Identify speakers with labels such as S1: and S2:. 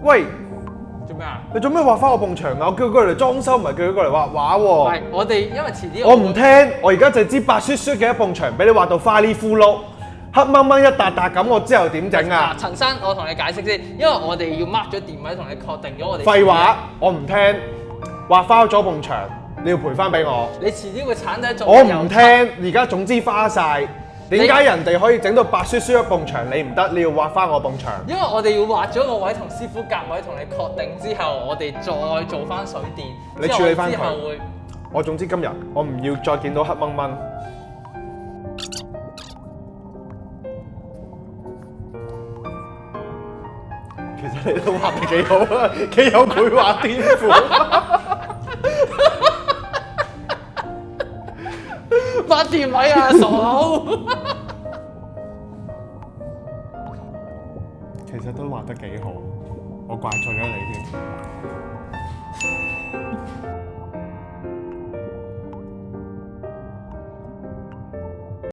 S1: 喂，
S2: 做咩啊？
S1: 你做咩畫翻我埲牆啊？我叫佢嚟裝修，唔係叫佢過嚟畫畫喎。
S2: 係，我哋因為遲啲
S1: 我唔聽，我而家就知白雪雪嘅一埲牆，俾你畫到花里呼碌、黑掹掹一笪笪咁，我之後點整啊？
S2: 陳生，我同你解釋先，因為我哋要 mark 咗電位，同你確定咗我哋。
S1: 廢話，我唔聽，畫花咗埲牆，你要賠翻俾我。
S2: 你遲啲會鏟底做。
S1: 我唔聽，而家總之花晒。點解人哋可以整到白雪雪一埲牆，你唔得？你要畫翻我埲牆。
S2: 因為我哋要畫咗個位同師傅夾位，同你確定之後，我哋再做翻水電。
S1: 你處理翻佢
S2: 之後會。
S1: 我總之今日我唔要再見到黑掹掹。其實你都畫得幾好啊，幾有繪畫天賦。
S2: 發電位啊，傻佬！
S1: 其實都畫得幾好，我怪錯咗你添。